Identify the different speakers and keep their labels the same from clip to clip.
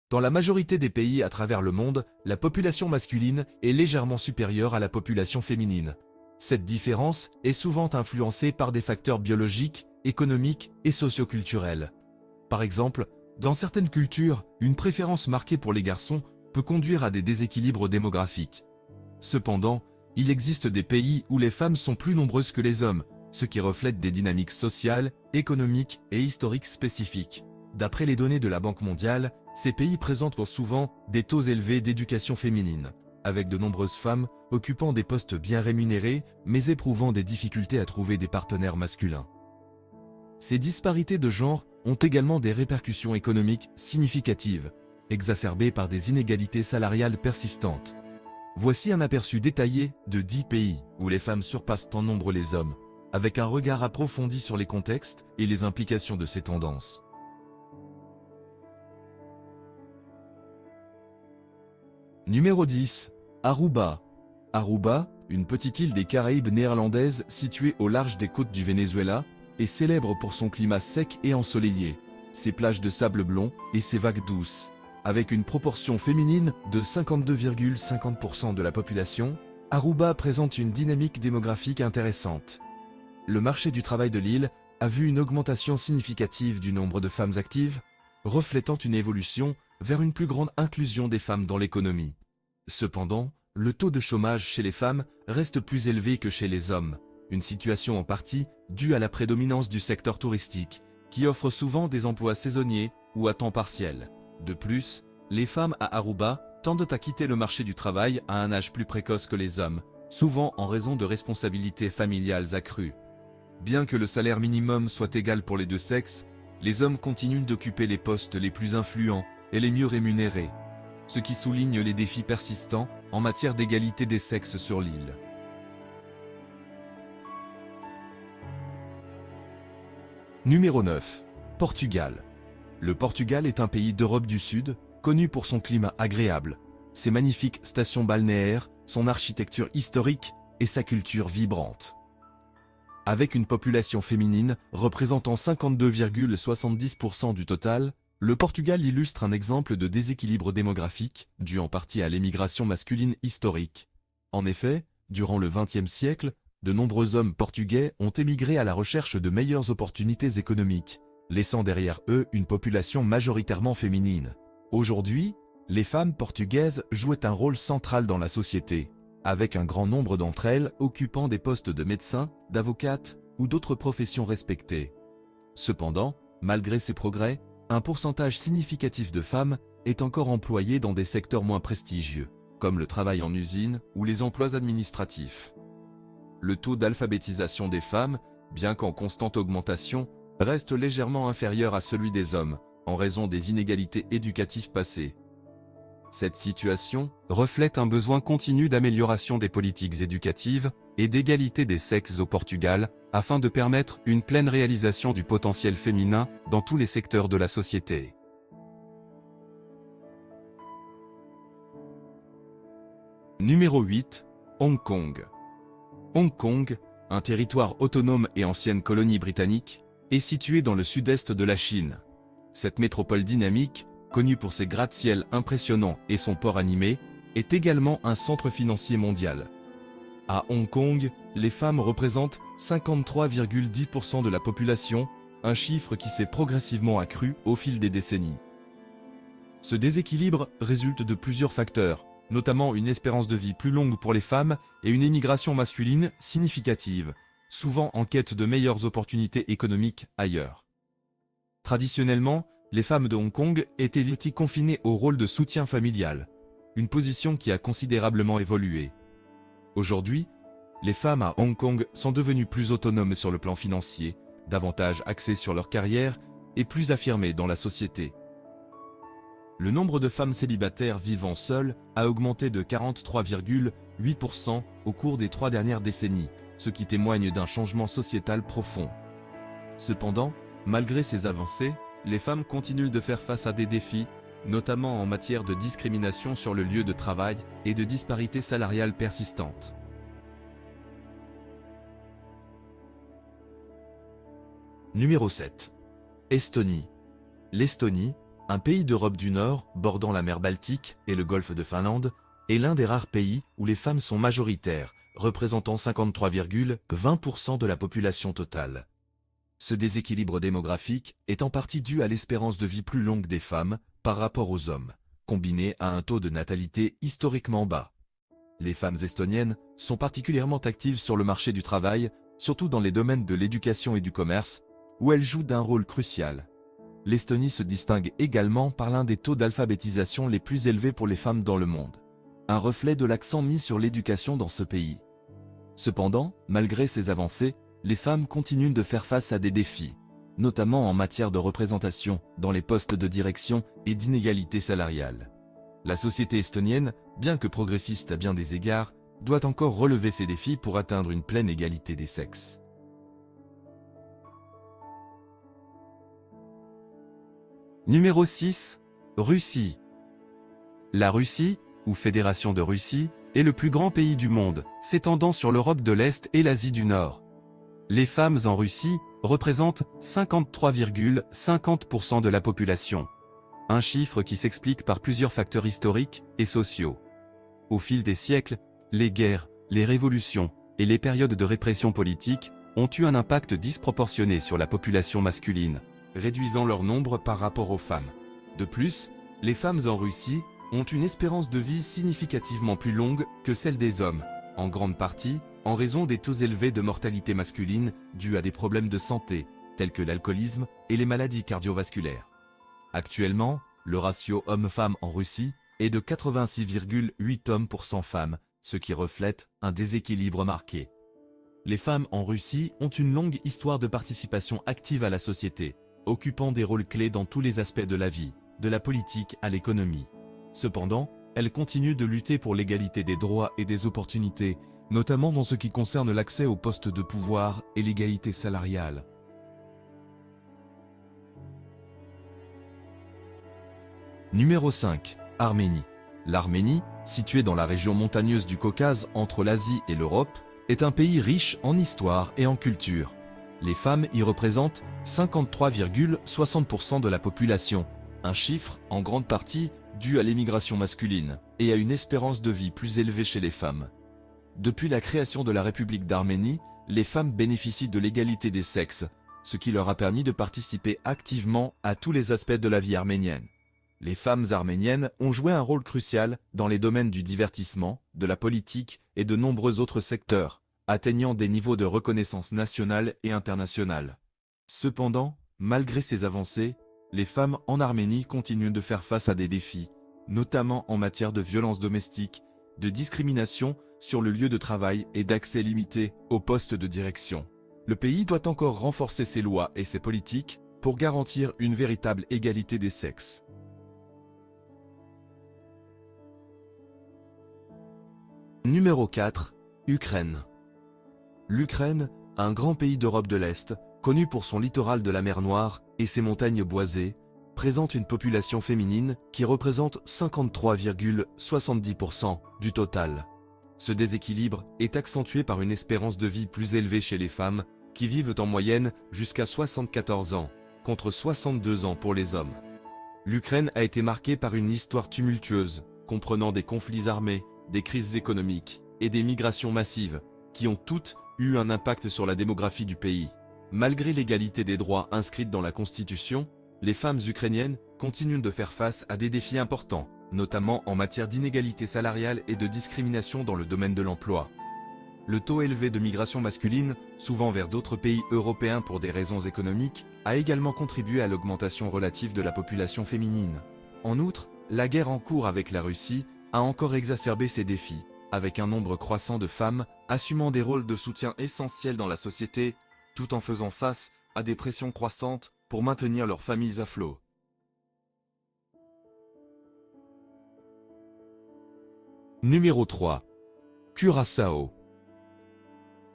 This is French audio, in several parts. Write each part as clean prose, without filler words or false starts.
Speaker 1: Dans la majorité des pays à travers le monde, la population masculine est légèrement supérieure à la population féminine. Cette différence est souvent influencée par des facteurs biologiques, économiques et socioculturels. Par exemple, dans certaines cultures, une préférence marquée pour les garçons peut conduire à des déséquilibres démographiques. Cependant, il existe des pays où les femmes sont plus nombreuses que les hommes, ce qui reflète des dynamiques sociales, économiques et historiques spécifiques. D'après les données de la Banque mondiale, ces pays présentent souvent des taux élevés d'éducation féminine, avec de nombreuses femmes occupant des postes bien rémunérés, mais éprouvant des difficultés à trouver des partenaires masculins. Ces disparités de genre ont également des répercussions économiques significatives, exacerbées par des inégalités salariales persistantes. Voici un aperçu détaillé de 10 pays où les femmes surpassent en nombre les hommes, avec un regard approfondi sur les contextes et les implications de ces tendances. Numéro 10. Aruba. Aruba, une petite île des Caraïbes néerlandaises située au large des côtes du Venezuela, est célèbre pour son climat sec et ensoleillé, ses plages de sable blond et ses vagues douces. Avec une proportion féminine de 52,50% de la population, Aruba présente une dynamique démographique intéressante. Le marché du travail de l'île a vu une augmentation significative du nombre de femmes actives, reflétant une évolution vers une plus grande inclusion des femmes dans l'économie. Cependant, le taux de chômage chez les femmes reste plus élevé que chez les hommes, une situation en partie due à la prédominance du secteur touristique, qui offre souvent des emplois saisonniers ou à temps partiel. De plus, les femmes à Aruba tendent à quitter le marché du travail à un âge plus précoce que les hommes, souvent en raison de responsabilités familiales accrues. Bien que le salaire minimum soit égal pour les deux sexes, les hommes continuent d'occuper les postes les plus influents et les mieux rémunérés, ce qui souligne les défis persistants en matière d'égalité des sexes sur l'île. Numéro 9. Portugal. Le Portugal est un pays d'Europe du Sud, connu pour son climat agréable, ses magnifiques stations balnéaires, son architecture historique et sa culture vibrante. Avec une population féminine représentant 52,70% du total, le Portugal illustre un exemple de déséquilibre démographique, dû en partie à l'émigration masculine historique. En effet, durant le XXe siècle, de nombreux hommes portugais ont émigré à la recherche de meilleures opportunités économiques, laissant derrière eux une population majoritairement féminine. Aujourd'hui, les femmes portugaises jouent un rôle central dans la société, avec un grand nombre d'entre elles occupant des postes de médecins, d'avocates ou d'autres professions respectées. Cependant, malgré ces progrès, un pourcentage significatif de femmes est encore employé dans des secteurs moins prestigieux, comme le travail en usine ou les emplois administratifs. Le taux d'alphabétisation des femmes, bien qu'en constante augmentation, reste légèrement inférieur à celui des hommes, en raison des inégalités éducatives passées. Cette situation reflète un besoin continu d'amélioration des politiques éducatives et d'égalité des sexes au Portugal, afin de permettre une pleine réalisation du potentiel féminin dans tous les secteurs de la société. Numéro 8. Hong Kong. Hong Kong, un territoire autonome et ancienne colonie britannique, est situé dans le sud-est de la Chine. Cette métropole dynamique, connue pour ses gratte-ciel impressionnants et son port animé, est également un centre financier mondial. À Hong Kong, les femmes représentent 53,10% de la population, un chiffre qui s'est progressivement accru au fil des décennies. Ce déséquilibre résulte de plusieurs facteurs, notamment une espérance de vie plus longue pour les femmes et une émigration masculine significative, souvent en quête de meilleures opportunités économiques ailleurs. Traditionnellement, les femmes de Hong Kong étaient confinées au rôle de soutien familial, une position qui a considérablement évolué. Aujourd'hui, les femmes à Hong Kong sont devenues plus autonomes sur le plan financier, davantage axées sur leur carrière et plus affirmées dans la société. Le nombre de femmes célibataires vivant seules a augmenté de 43,8% au cours des 3 dernières décennies, ce qui témoigne d'un changement sociétal profond. Cependant, malgré ces avancées, les femmes continuent de faire face à des défis, notamment en matière de discrimination sur le lieu de travail et de disparités salariales persistantes. Numéro 7. Estonie. L'Estonie, Un pays d'Europe du Nord, bordant la mer Baltique et le golfe de Finlande, est l'un des rares pays où les femmes sont majoritaires, représentant 53,20% de la population totale. Ce déséquilibre démographique est en partie dû à l'espérance de vie plus longue des femmes par rapport aux hommes, combiné à un taux de natalité historiquement bas. Les femmes estoniennes sont particulièrement actives sur le marché du travail, surtout dans les domaines de l'éducation et du commerce, où elles jouent d'un rôle crucial. L'Estonie se distingue également par l'un des taux d'alphabétisation les plus élevés pour les femmes dans le monde. Un reflet de l'accent mis sur l'éducation dans ce pays. Cependant, malgré ces avancées, les femmes continuent de faire face à des défis, notamment en matière de représentation dans les postes de direction et d'inégalité salariale. La société estonienne, bien que progressiste à bien des égards, doit encore relever ces défis pour atteindre une pleine égalité des sexes. Numéro 6. Russie. La Russie, ou Fédération de Russie, est le plus grand pays du monde, s'étendant sur l'Europe de l'Est et l'Asie du Nord. Les femmes en Russie représentent 53,50% de la population, un chiffre qui s'explique par plusieurs facteurs historiques et sociaux. Au fil des siècles, les guerres, les révolutions et les périodes de répression politique ont eu un impact disproportionné sur la population masculine, réduisant leur nombre par rapport aux femmes. De plus, les femmes en Russie ont une espérance de vie significativement plus longue que celle des hommes, en grande partie en raison des taux élevés de mortalité masculine dus à des problèmes de santé, tels que l'alcoolisme et les maladies cardiovasculaires. Actuellement, le ratio homme-femme en Russie est de 86,8 hommes pour 100 femmes, ce qui reflète un déséquilibre marqué. Les femmes en Russie ont une longue histoire de participation active à la société, occupant des rôles clés dans tous les aspects de la vie, de la politique à l'économie. Cependant, elles continuent de lutter pour l'égalité des droits et des opportunités, notamment dans ce qui concerne l'accès aux postes de pouvoir et l'égalité salariale. Numéro 5. Arménie. L'Arménie, située dans la région montagneuse du Caucase entre l'Asie et l'Europe, est un pays riche en histoire et en culture. Les femmes y représentent 53,60% de la population, un chiffre en grande partie dû à l'émigration masculine et à une espérance de vie plus élevée chez les femmes. Depuis la création de la République d'Arménie, les femmes bénéficient de l'égalité des sexes, ce qui leur a permis de participer activement à tous les aspects de la vie arménienne. Les femmes arméniennes ont joué un rôle crucial dans les domaines du divertissement, de la politique et de nombreux autres secteurs, atteignant des niveaux de reconnaissance nationale et internationale. Cependant, malgré ces avancées, les femmes en Arménie continuent de faire face à des défis, notamment en matière de violence domestique, de discrimination sur le lieu de travail et d'accès limité aux postes de direction. Le pays doit encore renforcer ses lois et ses politiques pour garantir une véritable égalité des sexes. Numéro 4. Ukraine. L'Ukraine, un grand pays d'Europe de l'Est, connu pour son littoral de la mer Noire et ses montagnes boisées, présente une population féminine qui représente 53,70% du total. Ce déséquilibre est accentué par une espérance de vie plus élevée chez les femmes, qui vivent en moyenne jusqu'à 74 ans, contre 62 ans pour les hommes. L'Ukraine a été marquée par une histoire tumultueuse, comprenant des conflits armés, des crises économiques et des migrations massives, qui ont toutes eu un impact sur la démographie du pays. Malgré l'égalité des droits inscrite dans la Constitution, les femmes ukrainiennes continuent de faire face à des défis importants, notamment en matière d'inégalité salariale et de discrimination dans le domaine de l'emploi. Le taux élevé de migration masculine, souvent vers d'autres pays européens pour des raisons économiques, a également contribué à l'augmentation relative de la population féminine. En outre, la guerre en cours avec la Russie a encore exacerbé ces défis, avec un nombre croissant de femmes assumant des rôles de soutien essentiels dans la société, tout en faisant face à des pressions croissantes pour maintenir leurs familles à flot. Numéro 3. Curaçao.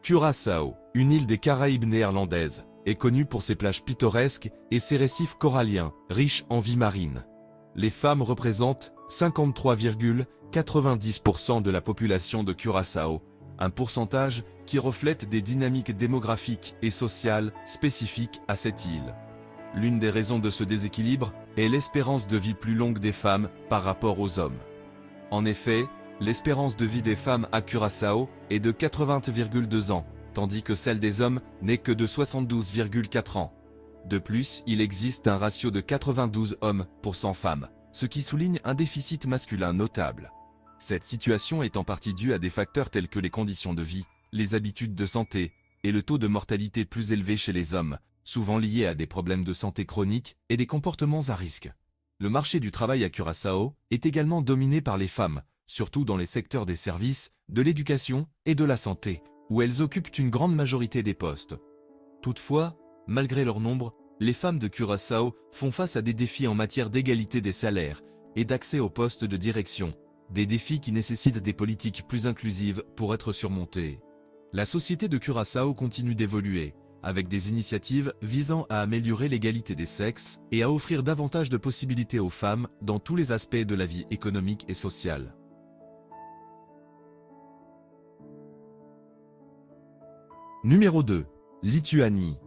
Speaker 1: Curaçao, une île des Caraïbes néerlandaises, est connue pour ses plages pittoresques et ses récifs coralliens, riches en vie marine. Les femmes représentent 53,90% de la population de Curaçao, un pourcentage qui reflète des dynamiques démographiques et sociales spécifiques à cette île. L'une des raisons de ce déséquilibre est l'espérance de vie plus longue des femmes par rapport aux hommes. En effet, l'espérance de vie des femmes à Curaçao est de 80,2 ans, tandis que celle des hommes n'est que de 72,4 ans. De plus, il existe un ratio de 92 hommes pour 100 femmes, ce qui souligne un déficit masculin notable. Cette situation est en partie due à des facteurs tels que les conditions de vie, les habitudes de santé et le taux de mortalité plus élevé chez les hommes, souvent liés à des problèmes de santé chroniques et des comportements à risque. Le marché du travail à Curaçao est également dominé par les femmes, surtout dans les secteurs des services, de l'éducation et de la santé, où elles occupent une grande majorité des postes. Toutefois, malgré leur nombre, les femmes de Curaçao font face à des défis en matière d'égalité des salaires et d'accès aux postes de direction, des défis qui nécessitent des politiques plus inclusives pour être surmontés. La société de Curaçao continue d'évoluer, avec des initiatives visant à améliorer l'égalité des sexes et à offrir davantage de possibilités aux femmes dans tous les aspects de la vie économique et sociale. Numéro 2. Lituanie.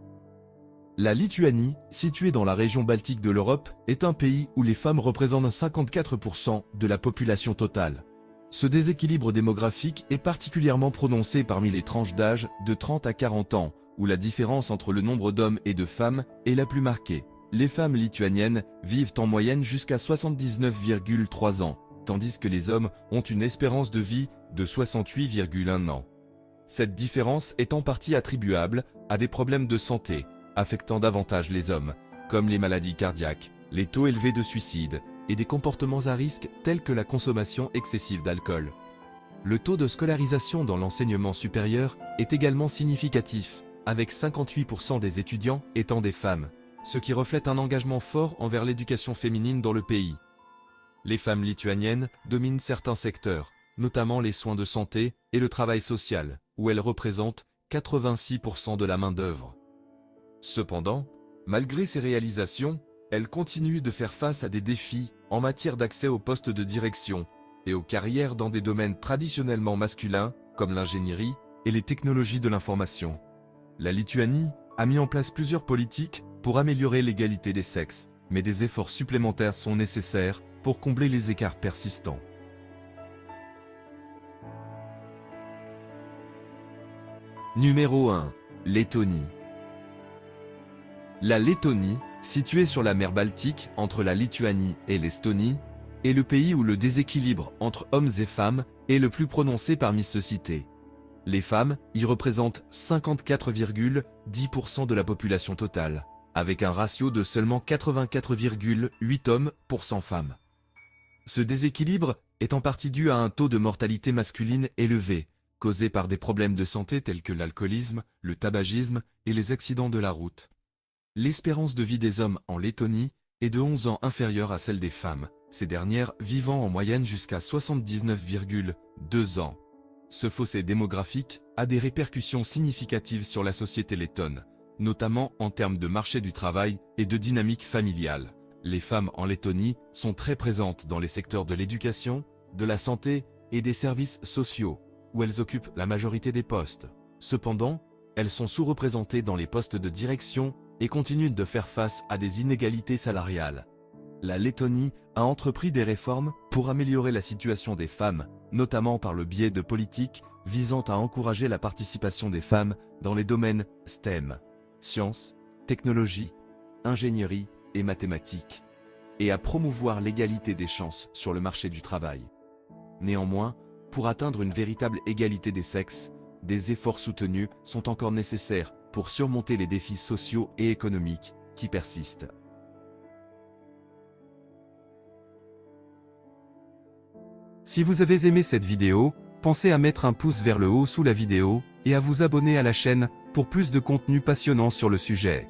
Speaker 1: La Lituanie, située dans la région baltique de l'Europe, est un pays où les femmes représentent 54% de la population totale. Ce déséquilibre démographique est particulièrement prononcé parmi les tranches d'âge de 30 à 40 ans, où la différence entre le nombre d'hommes et de femmes est la plus marquée. Les femmes lituaniennes vivent en moyenne jusqu'à 79,3 ans, tandis que les hommes ont une espérance de vie de 68,1 ans. Cette différence est en partie attribuable à des problèmes de santé, affectant davantage les hommes, comme les maladies cardiaques, les taux élevés de suicide et des comportements à risque tels que la consommation excessive d'alcool. Le taux de scolarisation dans l'enseignement supérieur est également significatif, avec 58% des étudiants étant des femmes, ce qui reflète un engagement fort envers l'éducation féminine dans le pays. Les femmes lituaniennes dominent certains secteurs, notamment les soins de santé et le travail social, où elles représentent 86% de la main-d'œuvre. Cependant, malgré ces réalisations, elles continuent de faire face à des défis en matière d'accès aux postes de direction et aux carrières dans des domaines traditionnellement masculins, comme l'ingénierie et les technologies de l'information. La Lituanie a mis en place plusieurs politiques pour améliorer l'égalité des sexes, mais des efforts supplémentaires sont nécessaires pour combler les écarts persistants. Numéro 1. Lettonie. La Lettonie, située sur la mer Baltique entre la Lituanie et l'Estonie, est le pays où le déséquilibre entre hommes et femmes est le plus prononcé parmi ceux cités. Les femmes y représentent 54,10% de la population totale, avec un ratio de seulement 84,8 hommes pour 100 femmes. Ce déséquilibre est en partie dû à un taux de mortalité masculine élevé, causé par des problèmes de santé tels que l'alcoolisme, le tabagisme et les accidents de la route. L'espérance de vie des hommes en Lettonie est de 11 ans inférieure à celle des femmes, ces dernières vivant en moyenne jusqu'à 79,2 ans. Ce fossé démographique a des répercussions significatives sur la société lettonne, notamment en termes de marché du travail et de dynamique familiale. Les femmes en Lettonie sont très présentes dans les secteurs de l'éducation, de la santé et des services sociaux, où elles occupent la majorité des postes. Cependant, elles sont sous-représentées dans les postes de direction et continuent de faire face à des inégalités salariales. La Lettonie a entrepris des réformes pour améliorer la situation des femmes, notamment par le biais de politiques visant à encourager la participation des femmes dans les domaines STEM, sciences, technologies, ingénierie et mathématiques, et à promouvoir l'égalité des chances sur le marché du travail. Néanmoins, pour atteindre une véritable égalité des sexes, des efforts soutenus sont encore nécessaires pour surmonter les défis sociaux et économiques qui persistent. Si vous avez aimé cette vidéo, pensez à mettre un pouce vers le haut sous la vidéo et à vous abonner à la chaîne pour plus de contenu passionnant sur le sujet.